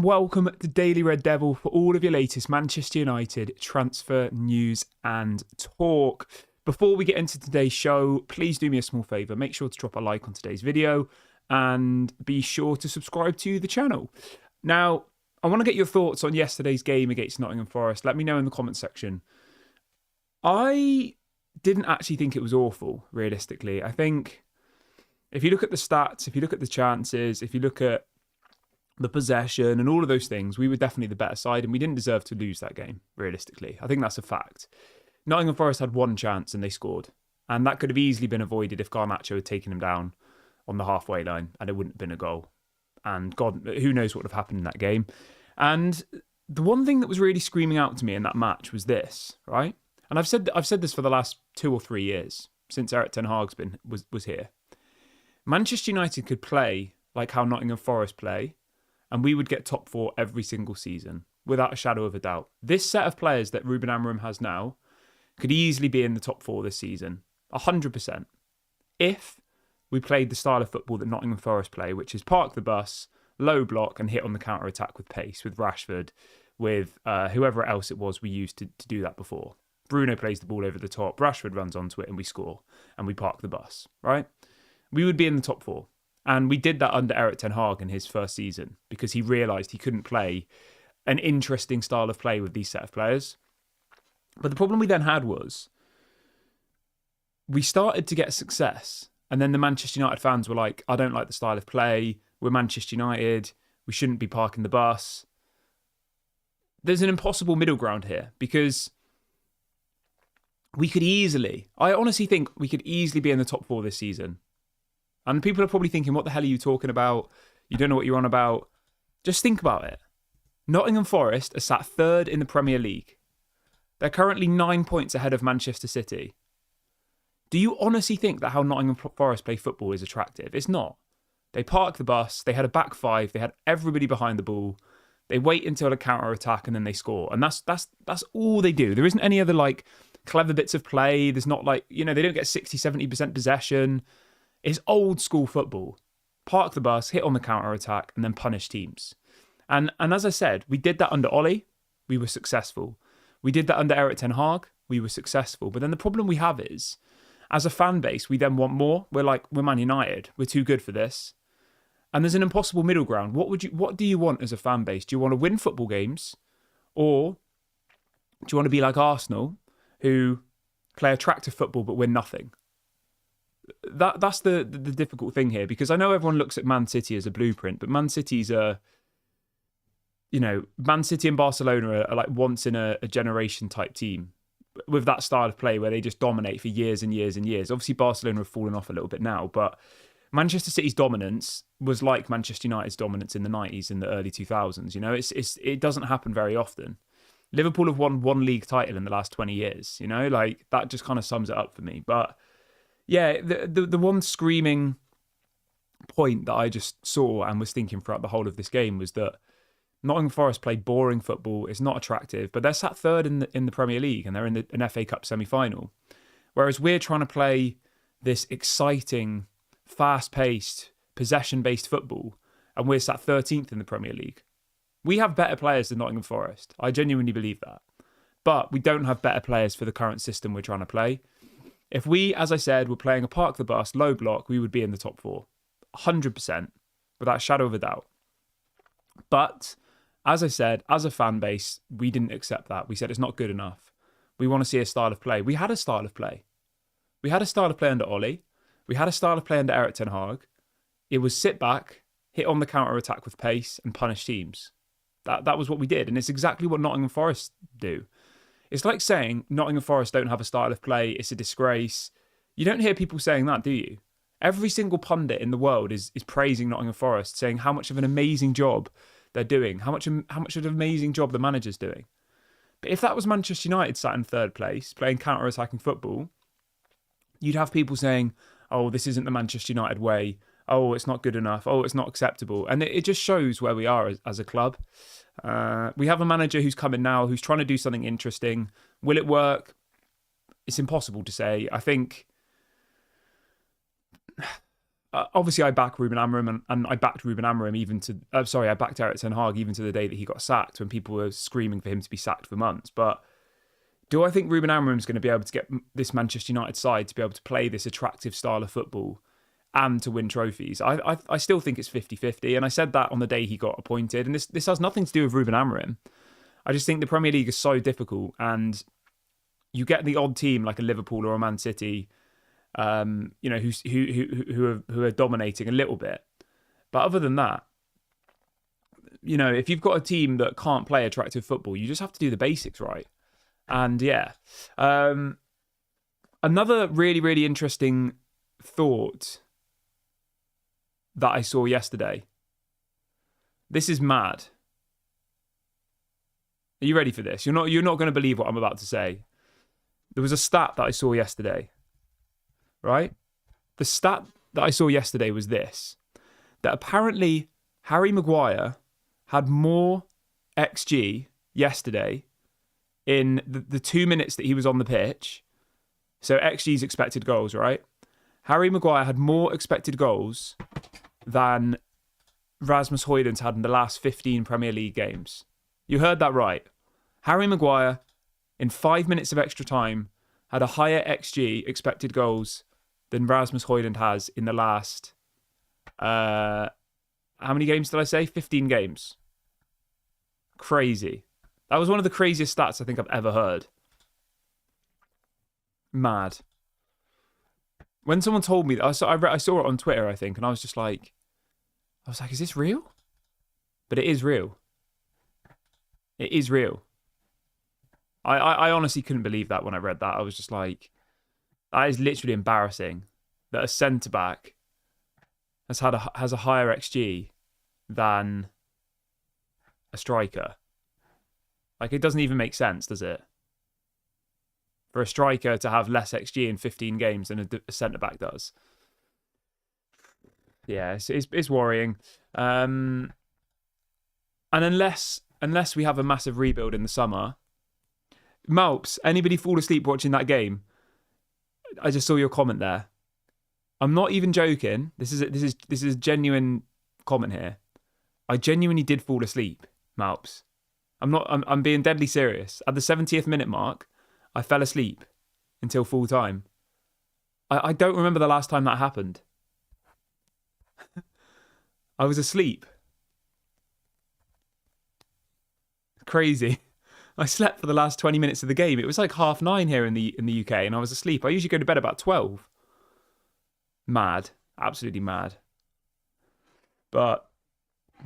and welcome to Daily Red Devil for all of your latest Manchester United transfer news and talk. Before we get into today's show, please do me a small favour. Make sure to drop a like on today's video and be sure to subscribe to the channel. Now, I want to get your thoughts on yesterday's game against Nottingham Forest. Let me know in the comment section. I didn't actually think it was awful, realistically. I think if you look at the stats, if you look at the chances, if you look at the possession and all of those things, we were definitely the better side and we didn't deserve to lose that game, realistically. I think that's a fact. Nottingham Forest had one chance and they scored. And that could have easily been avoided if Garnacho had taken him down on the halfway line and it wouldn't have been a goal. And God, who knows what would have happened in that game. And the one thing that was really screaming out to me in that match was this, right? And I've said this for the last 2 or 3 years, since Erik ten Hag's was here. Manchester United could play like how Nottingham Forest play, and we would get top 4 every single season, without a shadow of a doubt. This set of players that Ruben Amorim has now could easily be in the top 4 this season, 100%. If we played the style of football that Nottingham Forest play, which is park the bus, low block, and hit on the counter-attack with pace, with Rashford, with whoever else it was we used to do that before. Bruno plays the ball over the top, Rashford runs onto it, and we score, and we park the bus, right? We would be in the top 4. And we did that under Erik ten Hag in his first season because he realised he couldn't play an interesting style of play with these set of players. But the problem we then had was we started to get success and then the Manchester United fans were like, I don't like the style of play. We're Manchester United. We shouldn't be parking the bus. There's an impossible middle ground here because I honestly think we could easily be in the top 4 this season. And people are probably thinking, what the hell are you talking about? You don't know what you're on about. Just think about it. Nottingham Forest are sat 3rd in the Premier League. They're currently 9 points ahead of Manchester City. Do you honestly think that how Nottingham Forest play football is attractive? It's not. They park the bus, they had a back 5, they had everybody behind the ball, they wait until a counter-attack and then they score. And that's all they do. There isn't any other clever bits of play. There's not they don't get 60, 70% possession. It's old school football. Park the bus, hit on the counter-attack, and then punish teams. And as I said, we did that under Ollie. We were successful. We did that under Erik ten Hag. We were successful. But then the problem we have is, as a fan base, we then want more. We're Man United. We're too good for this. And there's an impossible middle ground. What do you want as a fan base? Do you want to win football games? Or do you want to be like Arsenal, who play attractive football but win nothing? That's the difficult thing here, because I know everyone looks at Man City as a blueprint, but Man City's Man City and Barcelona are like once in a generation type team with that style of play where they just dominate for years and years and years. Obviously, Barcelona have fallen off a little bit now, but Manchester City's dominance was like Manchester United's dominance in the 90s and the early 2000s. It doesn't happen very often. Liverpool have won 1 league title in the last 20 years. That just kind of sums it up for me. But yeah, the one screaming point that I just saw and was thinking throughout the whole of this game was that Nottingham Forest played boring football. It's not attractive, but they're sat 3rd in the Premier League and they're in an FA Cup semi-final. Whereas we're trying to play this exciting, fast-paced, possession-based football and we're sat 13th in the Premier League. We have better players than Nottingham Forest. I genuinely believe that. But we don't have better players for the current system we're trying to play. If we, as I said, were playing a park the bus, low block, we would be in the top 4. 100%, without a shadow of a doubt. But, as I said, as a fan base, we didn't accept that. We said it's not good enough. We want to see a style of play. We had a style of play. We had a style of play under Ollie. We had a style of play under Erik ten Hag. It was sit back, hit on the counter-attack with pace, and punish teams. That was what we did, and it's exactly what Nottingham Forest do. It's like saying Nottingham Forest don't have a style of play, it's a disgrace. You don't hear people saying that, do you? Every single pundit in the world is praising Nottingham Forest, saying how much of an amazing job they're doing, how much of an amazing job the manager's doing. But if that was Manchester United sat in 3rd place, playing counter-attacking football, you'd have people saying, oh, this isn't the Manchester United way. Oh, it's not good enough. Oh, it's not acceptable. And it just shows where we are as a club. We have a manager who's coming now, who's trying to do something interesting. Will it work? It's impossible to say. I think obviously I back Ruben Amorim, and I backed Ruben Amorim even to, I backed Erik ten Hag even to the day that he got sacked, when people were screaming for him to be sacked for months. But do I think Ruben Amorim's going to be able to get this Manchester United side to be able to play this attractive style of football and to win trophies? I still think it's 50-50, and I said that on the day he got appointed, and this has nothing to do with Ruben Amorim. I just think the Premier League is so difficult, and you get the odd team like a Liverpool or a Man City, who are dominating a little bit. But other than that, if you've got a team that can't play attractive football, you just have to do the basics right. And another really, really interesting thought that I saw yesterday. This is mad. Are you ready for this? You're not going to believe what I'm about to say. There was a stat that I saw yesterday, right? The stat that I saw yesterday was this, that apparently Harry Maguire had more XG yesterday in the 2 minutes that he was on the pitch. So XG is expected goals, right? Harry Maguire had more expected goals than Rasmus Højlund's had in the last 15 Premier League games. You heard that right. Harry Maguire, in 5 minutes of extra time, had a higher XG, expected goals, than Rasmus Højlund has in the last... how many games did I say? 15 games. Crazy. That was one of the craziest stats I think I've ever heard. Mad. When someone told me that, I saw it on Twitter, I think, and I was like, is this real? But it is real. It is real. I honestly couldn't believe that when I read that. I was just like, that is literally embarrassing that a centre-back has a higher XG than a striker. Like, it doesn't even make sense, does it? For a striker to have less XG in 15 games than a centre-back does. Yeah, it's worrying. And unless we have a massive rebuild in the summer... Malps, anybody fall asleep watching that game? I just saw your comment there. I'm not even joking. This is a genuine comment here. I genuinely did fall asleep, Malps. I'm being deadly serious. At the 70th minute mark, I fell asleep until full time. I don't remember the last time that happened. I was asleep. Crazy. I slept for the last 20 minutes of the game. It was like 9:30 here in the UK, and I was asleep. I usually go to bed about 12. Mad. Absolutely mad. But,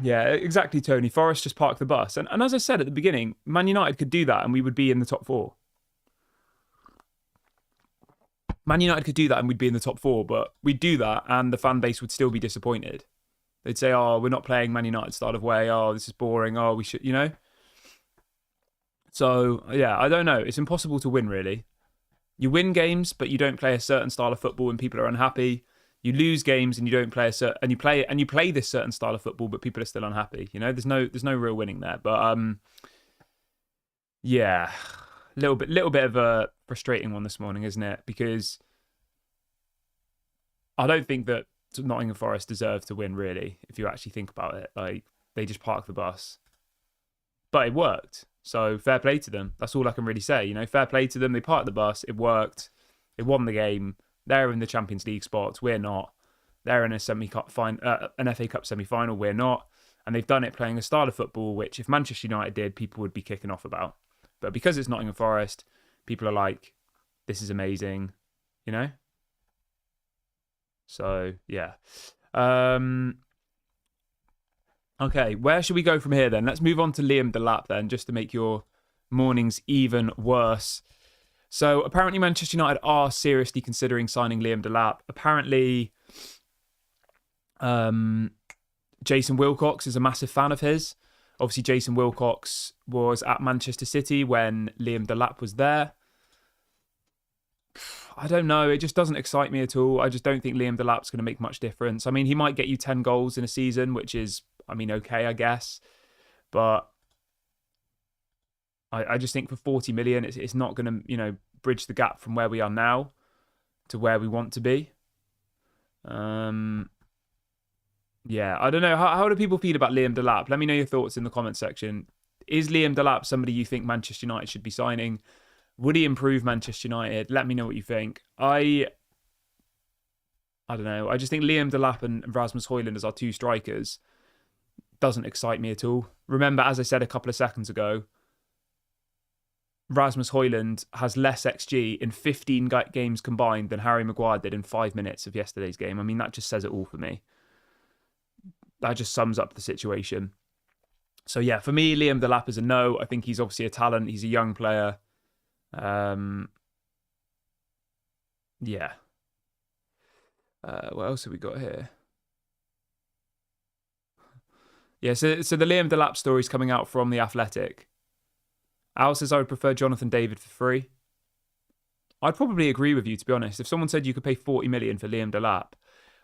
yeah, exactly, Tony. Forest just parked the bus. And as I said at the beginning, Man United could do that and we would be in the top 4. Man United could do that and we'd be in the top 4, but we'd do that and the fan base would still be disappointed. They'd say, oh, we're not playing Man United style of way. Oh, this is boring. Oh, we should, So, yeah, I don't know. It's impossible to win, really. You win games, but you don't play a certain style of football and people are unhappy. You lose games and you don't play you play this certain style of football, but people are still unhappy. There's no real winning there. But yeah, little bit of a frustrating one this morning, isn't it? Because I don't think that Nottingham Forest deserve to win, really, if you actually think about it. Like, they just parked the bus. But it worked. So fair play to them. That's all I can really say. Fair play to them. They parked the bus. It worked. They won the game. They're in the Champions League spots. We're not. They're in an FA Cup semi-final. We're not. And they've done it playing a style of football, which if Manchester United did, people would be kicking off about. But because it's Nottingham Forest, people are like, this is amazing. So, yeah. Okay, where should we go from here then? Let's move on to Liam Delap then, just to make your mornings even worse. So apparently Manchester United are seriously considering signing Liam Delap. Apparently Jason Wilcox is a massive fan of his. Obviously Jason Wilcox was at Manchester City when Liam Delap was there. I don't know. It just doesn't excite me at all. I just don't think Liam Delap's going to make much difference. I mean, he might get you 10 goals in a season, which is, okay, I guess. But I just think for 40 million, it's not going to, bridge the gap from where we are now to where we want to be. Yeah, I don't know. How do people feel about Liam Delap? Let me know your thoughts in the comment section. Is Liam Delap somebody you think Manchester United should be signing? Would he improve Manchester United? Let me know what you think. I don't know. I just think Liam Delap and Rasmus Højlund as our two strikers doesn't excite me at all. Remember, as I said a couple of seconds ago, Rasmus Højlund has less XG in 15 games combined than Harry Maguire did in 5 minutes of yesterday's game. I mean, that just says it all for me. That just sums up the situation. So yeah, for me, Liam Delap is a no. I think he's obviously a talent. He's a young player. Yeah. What else have we got here? Yeah, so the Liam Delap story is coming out from The Athletic. Al says, I would prefer Jonathan David for free. I'd probably agree with you, to be honest. If someone said you could pay 40 million for Liam Delap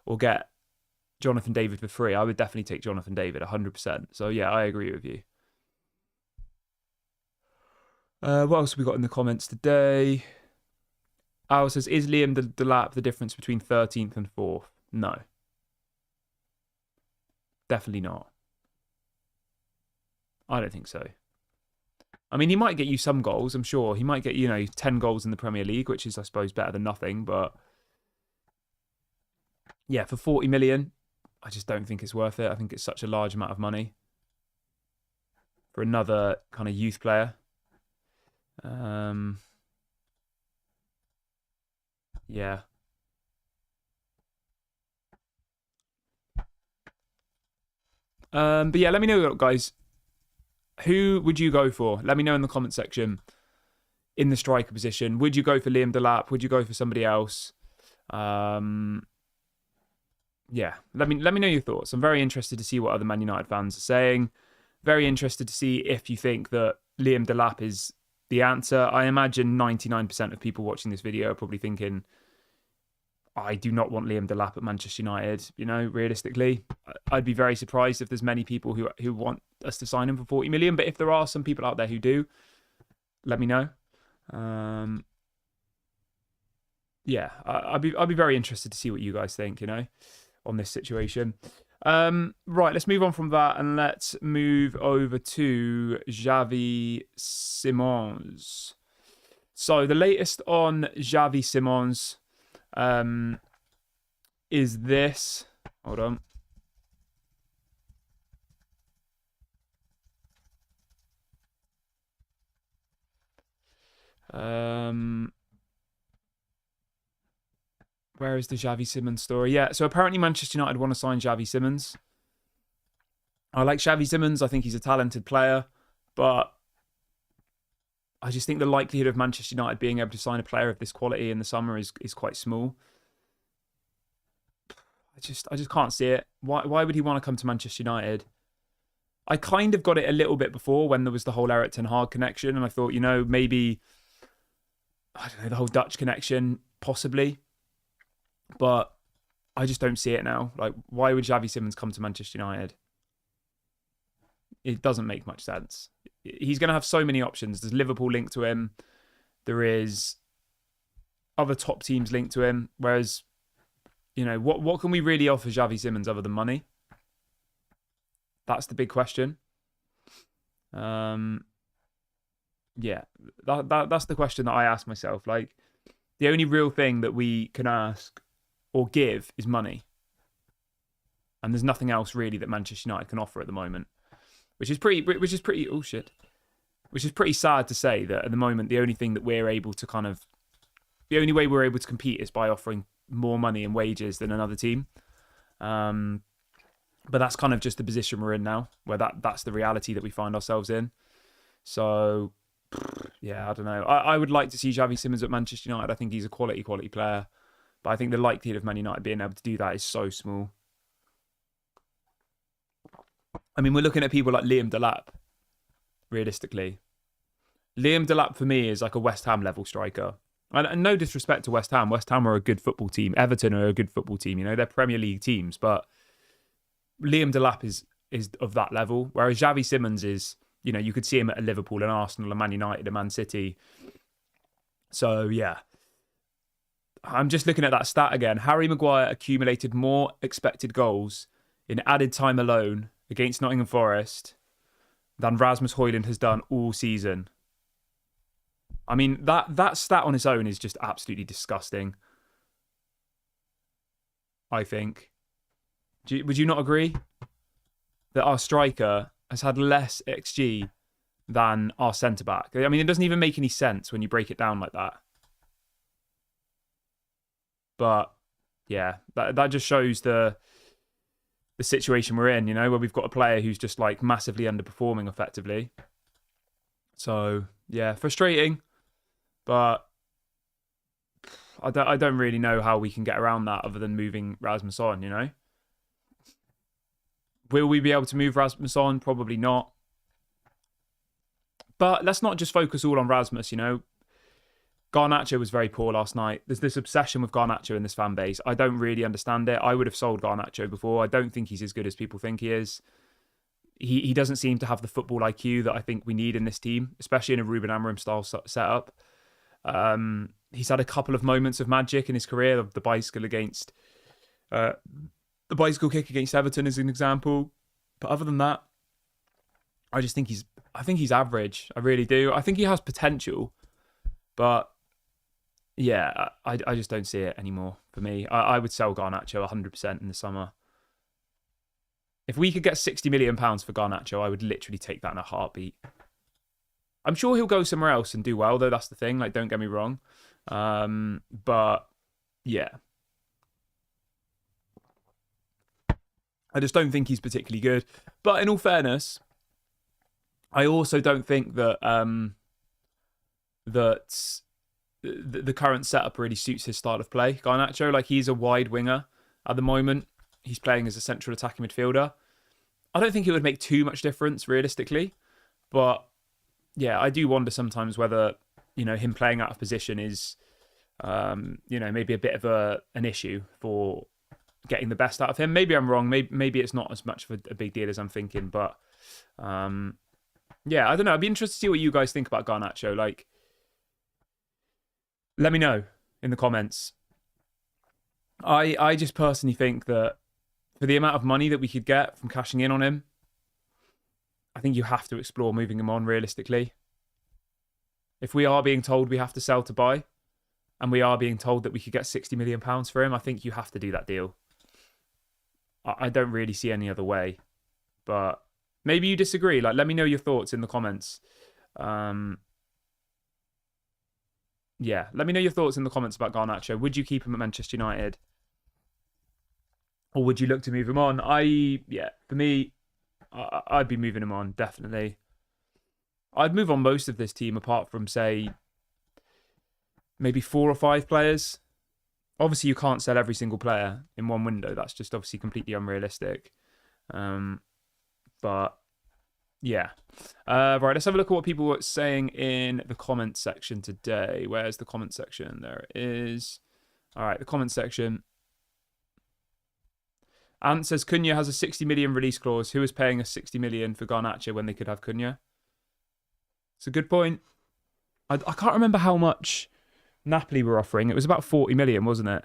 or get Jonathan David for free, I would definitely take Jonathan David 100%. So yeah, I agree with you. What else have we got in the comments today? Al says, is Liam Delap the difference between 13th and 4th? No. Definitely not. I don't think so. I mean, he might get you some goals, I'm sure. He might get, 10 goals in the Premier League, which is, I suppose, better than nothing. But yeah, for 40 million, I just don't think it's worth it. I think it's such a large amount of money for another kind of youth player. Yeah. But yeah, let me know, guys. Who would you go for? Let me know in the comment section. In the striker position, would you go for Liam Delap? Would you go for somebody else? Yeah, let me know your thoughts. I'm very interested to see what other Man United fans are saying. Very interested to see if you think that Liam Delap is the answer. I imagine 99% of people watching this video are probably thinking, I do not want Liam Delap at Manchester United. Realistically, I'd be very surprised if there's many people who want us to sign him for 40 million. But if there are some people out there who do, let me know. Yeah, I'd be very interested to see what you guys think, on this situation. Right, let's move on from that and let's move over to Javi Simmons. So the latest on Javi Simmons is this. Hold on. Where is the Javi Simmons story? Yeah, so apparently Manchester United want to sign Javi Simmons. I like Xavi Simmons. I think he's a talented player, but I just think the likelihood of Manchester United being able to sign a player of this quality in the summer is quite small. I just can't see it. Why would he want to come to Manchester United? I kind of got it a little bit before when there was the whole Erik ten Hag connection, and I thought, maybe, I don't know, the whole Dutch connection, possibly. But I just don't see it now. Like, why would Javi Simmons come to Manchester United? It doesn't make much sense. He's going to have so many options. There's Liverpool linked to him. There is other top teams linked to him. Whereas, what can we really offer Javi Simmons other than money? That's the big question. Yeah, that's the question that I ask myself. Like, the only real thing that we can ask or give is money. And there's nothing else really that Manchester United can offer at the moment. Which is pretty sad to say that at the moment the only thing that we're able to the only way we're able to compete is by offering more money and wages than another team. But that's kind of just the position we're in now, where that's the reality that we find ourselves in. So yeah, I don't know. I would like to see Javi Simmons at Manchester United. I think he's a quality player. But I think the likelihood of Man United being able to do that is so small. I mean, we're looking at people like Liam Delap, realistically. Liam Delap, for me, is like a West Ham level striker. And no disrespect to West Ham. West Ham are a good football team. Everton are a good football team. They're Premier League teams. But Liam Delap is of that level. Whereas Javi Simmons is, you could see him at Liverpool and Arsenal and Man United and Man City. So, yeah. I'm just looking at that stat again. Harry Maguire accumulated more expected goals in added time alone against Nottingham Forest than Rasmus Højlund has done all season. I mean, that stat on its own is just absolutely disgusting, I think. Would you not agree that our striker has had less XG than our centre-back? I mean, it doesn't even make any sense when you break it down like that. But, yeah, that just shows the situation we're in, you know, where we've got a player who's just, like, massively underperforming effectively. So, yeah, frustrating. But I don't really know how we can get around that other than moving Rasmus on, you know? Will we be able to move Rasmus on? Probably not. But let's not just focus all on Rasmus, you know? Garnacho was very poor last night. There's this obsession with Garnacho in this fan base. I don't really understand it. I would have sold Garnacho before. I don't think he's as good as people think he is. He doesn't seem to have the football IQ that I think we need in this team, especially in a Ruben Amorim style setup. He's had a couple of moments of magic in his career. The bicycle kick against Everton is an example. But other than that, I think he's average. I really do. I think he has potential, but yeah, I just don't see it anymore for me. I would sell Garnacho 100% in the summer. If we could get £60 million for Garnacho, I would literally take that in a heartbeat. I'm sure he'll go somewhere else and do well, though. That's the thing. Like, don't get me wrong. But yeah, I just don't think he's particularly good. But in all fairness, I also don't think that the current setup really suits his style of play. Garnacho, like, he's a wide winger at the moment. He's playing as a central attacking midfielder. I don't think it would make too much difference realistically, but yeah, I do wonder sometimes whether, you know, him playing out of position is, you know, maybe a bit of an issue for getting the best out of him. Maybe I'm wrong. Maybe it's not as much of a big deal as I'm thinking. But yeah, I don't know. I'd be interested to see what you guys think about Garnacho. Like, let me know in the comments. I just personally think that for the amount of money that we could get from cashing in on him, I think you have to explore moving him on realistically. If we are being told we have to sell to buy, and we are being told that we could get £60 million for him, I think you have to do that deal. I don't really see any other way. But maybe you disagree. Like, let me know your thoughts in the comments. Yeah, let me know your thoughts in the comments about Garnacho. Would you keep him at Manchester United? Or would you look to move him on? For me, I'd be moving him on, definitely. I'd move on most of this team apart from, say, maybe 4 or 5 players. Obviously, you can't sell every single player in one window. That's just obviously completely unrealistic. But, yeah. Right, let's have a look at what people were saying in the comment section today. Where's the comment section? There it is. All right, the comment section. Ant says Cunha has a 60 million release clause. Who is paying us 60 million for Garnacho when they could have Cunha? It's a good point. I can't remember how much Napoli were offering. It was about 40 million, wasn't it?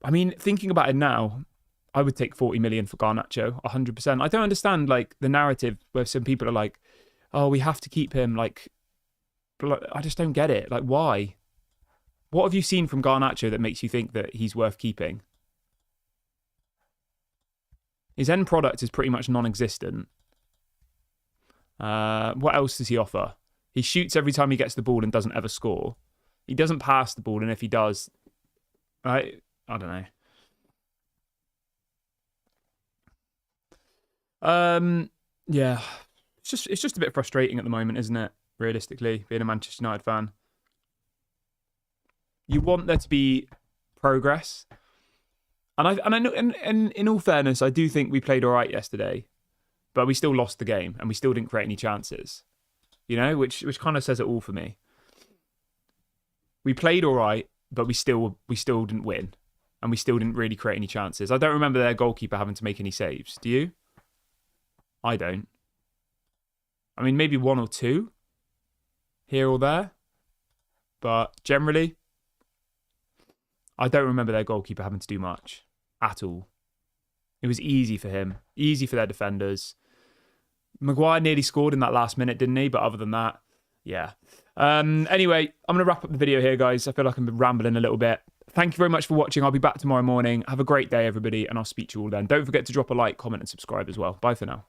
I mean, thinking about it now, I would take 40 million for Garnacho, 100%. I don't understand, like, the narrative where some people are like, oh, we have to keep him. Like, I just don't get it. Like, why? What have you seen from Garnacho that makes you think that he's worth keeping? His end product is pretty much non-existent. What else does he offer? He shoots every time he gets the ball and doesn't ever score. He doesn't pass the ball, and if he does, I don't know. Yeah, it's just a bit frustrating at the moment, isn't it? Realistically, being a Manchester United fan, you want there to be progress. And I know, and in all fairness, I do think we played all right yesterday, but we still lost the game and we still didn't create any chances. You know, which kind of says it all for me. We played all right, but we still didn't win, and we still didn't really create any chances. I don't remember their goalkeeper having to make any saves. Do you? I don't. I mean, maybe 1 or 2 here or there, but generally, I don't remember their goalkeeper having to do much at all. It was easy for him, easy for their defenders. Maguire nearly scored in that last minute, didn't he? But other than that, yeah. Anyway, I'm going to wrap up the video here, guys. I feel like I'm rambling a little bit. Thank you very much for watching. I'll be back tomorrow morning. Have a great day, everybody, and I'll speak to you all then. Don't forget to drop a like, comment, and subscribe as well. Bye for now.